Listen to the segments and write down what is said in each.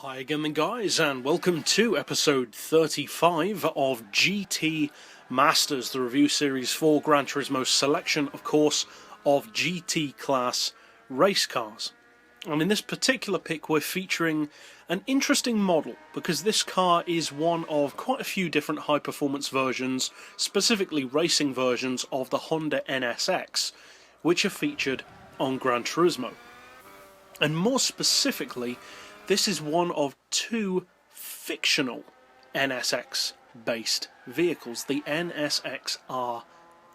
Hi again then guys, and welcome to episode 35 of GT Masters, the review series for Gran Turismo's selection, of course, of GT class race cars. And in this particular pick we're featuring an interesting model, because this car is one of quite a few different high performance versions, specifically racing versions of the Honda NSX, which are featured on Gran Turismo. And more specifically, this is one of two fictional NSX-based vehicles, the NSX-R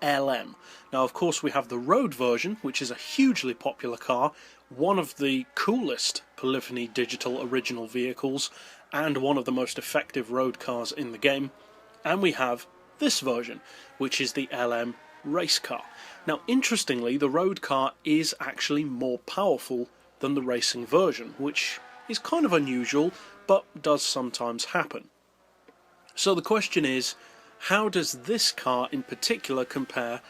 LM. Now, of course, we have the road version, which is a hugely popular car, one of the coolest Polyphony digital original vehicles, and one of the most effective road cars in the game. And we have this version, which is the LM race car. Now, interestingly, the road car is actually more powerful than the racing version, which is kind of unusual, but does sometimes happen. So the question is, how does this car in particular compare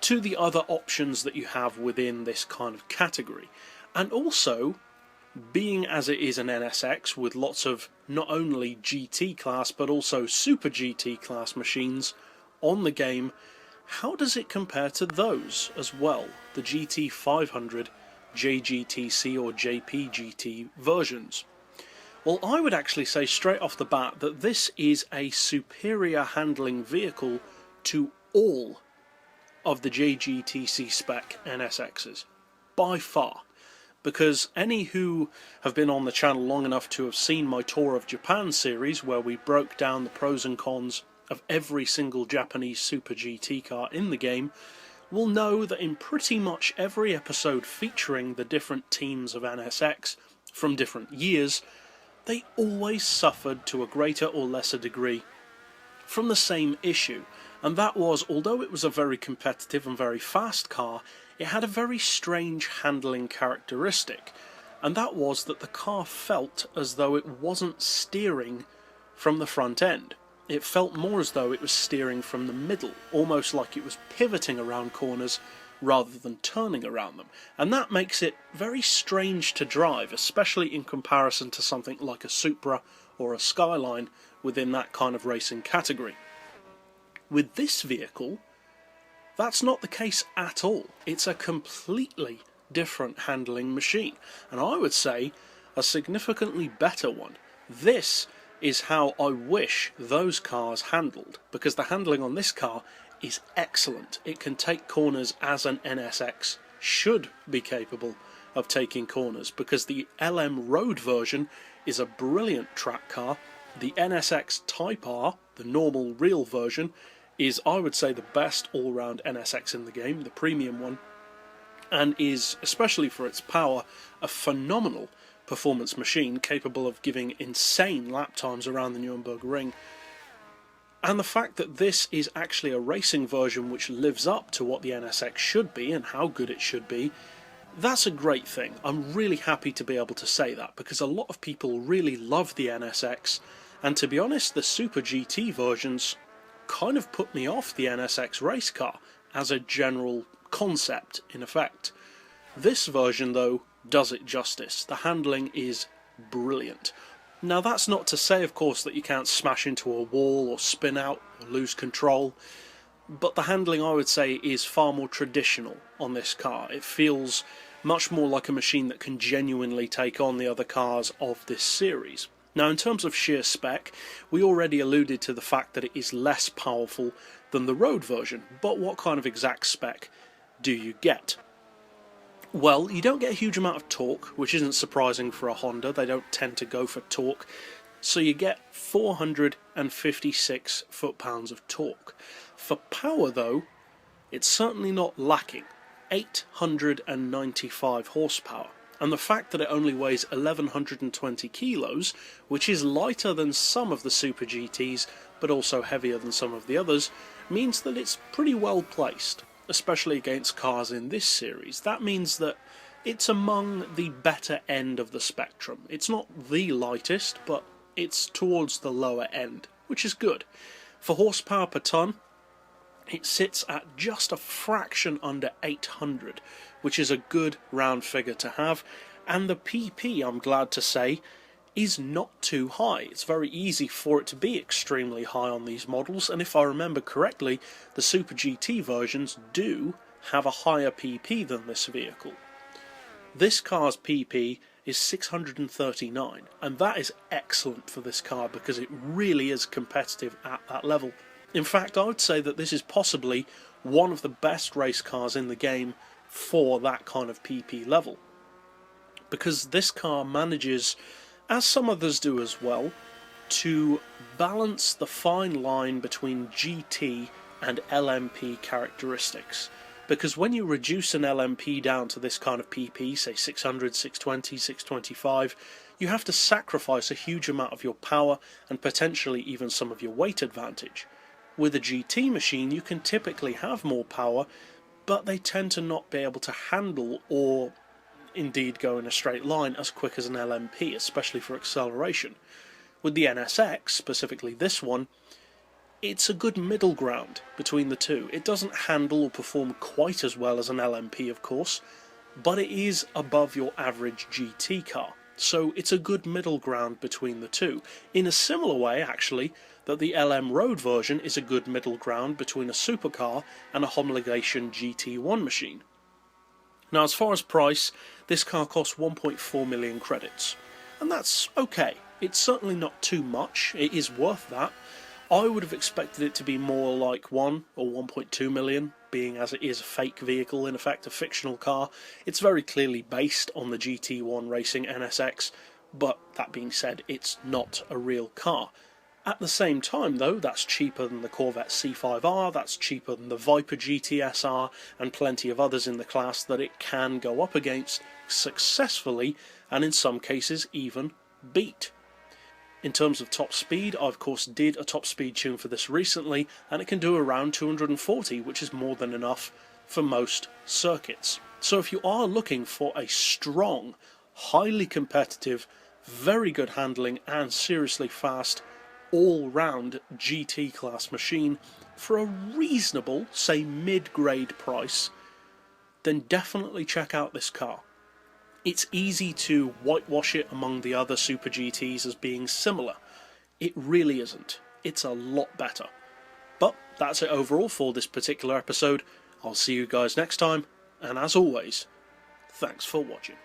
to the other options that you have within this kind of category? And also, being as it is an NSX with lots of not only GT class but also Super GT class machines on the game, how does it compare to those as well, the GT500 JGTC or JPGT versions? Well, I would actually say straight off the bat that this is a superior handling vehicle to all of the JGTC spec NSXs, by far. Because any who have been on the channel long enough to have seen my Tour of Japan series, where we broke down the pros and cons of every single Japanese Super GT car in the game, will know that in pretty much every episode featuring the different teams of NSX from different years, they always suffered to a greater or lesser degree from the same issue, and that was, although it was a very competitive and very fast car, it had a very strange handling characteristic, and that was that the car felt as though it wasn't steering from the front end. It felt more as though it was steering from the middle, almost like it was pivoting around corners rather than turning around them. And that makes it very strange to drive, especially in comparison to something like a Supra or a Skyline within that kind of racing category. With this vehicle, that's not the case at all. It's a completely different handling machine, and I would say a significantly better one. This is how I wish those cars handled, because the handling on this car is excellent. It can take corners as an NSX should be capable of taking corners, because the LM Road version is a brilliant track car. The NSX Type R, the normal real version, is, I would say, the best all-round NSX in the game, the premium one, and is, especially for its power, a phenomenal performance machine capable of giving insane lap times around the Nürburgring Ring. And the fact that this is actually a racing version which lives up to what the NSX should be and how good it should be, that's a great thing. I'm really happy to be able to say that, because a lot of people really love the NSX, and to be honest, the Super GT versions kind of put me off the NSX race car as a general concept, in effect. This version, though, does it justice. The handling is brilliant. Now, that's not to say, of course, that you can't smash into a wall or spin out or lose control, but the handling, I would say, is far more traditional on this car. It feels much more like a machine that can genuinely take on the other cars of this series. Now, in terms of sheer spec, we already alluded to the fact that it is less powerful than the road version, but what kind of exact spec do you get? Well, you don't get a huge amount of torque, which isn't surprising for a Honda. They don't tend to go for torque. So you get 456 foot-pounds of torque. For power, though, it's certainly not lacking. 895 horsepower. And the fact that it only weighs 1120 kilos, which is lighter than some of the Super GTs, but also heavier than some of the others, means that it's pretty well placed, especially against cars in this series. That means that it's among the better end of the spectrum. It's not the lightest, but it's towards the lower end, which is good. For horsepower per tonne, it sits at just a fraction under 800, which is a good round figure to have, and the PP, I'm glad to say, is not too high. It's very easy for it to be extremely high on these models, and if I remember correctly, the Super GT versions do have a higher PP than this vehicle. This car's PP is 639, and that is excellent for this car because it really is competitive at that level. In fact, I would say that this is possibly one of the best race cars in the game for that kind of PP level, because this car manages, as some others do as well, to balance the fine line between GT and LMP characteristics. Because when you reduce an LMP down to this kind of PP, say 600, 620, 625, you have to sacrifice a huge amount of your power and potentially even some of your weight advantage. With a GT machine you can typically have more power, but they tend to not be able to handle or indeed go in a straight line as quick as an LMP, especially for acceleration. With the NSX, specifically this one, it's a good middle ground between the two. It doesn't handle or perform quite as well as an LMP, of course, but it is above your average GT car. So it's a good middle ground between the two, in a similar way, actually, that the LM Road version is a good middle ground between a supercar and a homologation GT1 machine. Now, as far as price, this car costs 1.4 million credits, and that's okay. It's certainly not too much. It is worth that. I would have expected it to be more like 1 or 1.2 million, being as it is a fake vehicle, in effect a fictional car. It's very clearly based on the GT1 Racing NSX, but that being said, it's not a real car. At the same time though, that's cheaper than the Corvette C5R, that's cheaper than the Viper GTS-R, and plenty of others in the class that it can go up against successfully, and in some cases even beat. In terms of top speed, I of course did a top speed tune for this recently, and it can do around 240, which is more than enough for most circuits. So if you are looking for a strong, highly competitive, very good handling and seriously fast, all-round GT class machine for a reasonable, say mid-grade price, then definitely check out this car. It's easy to whitewash it among the other Super GTs as being similar. It really isn't. It's a lot better. But that's it overall for this particular episode. I'll see you guys next time, and as always, thanks for watching.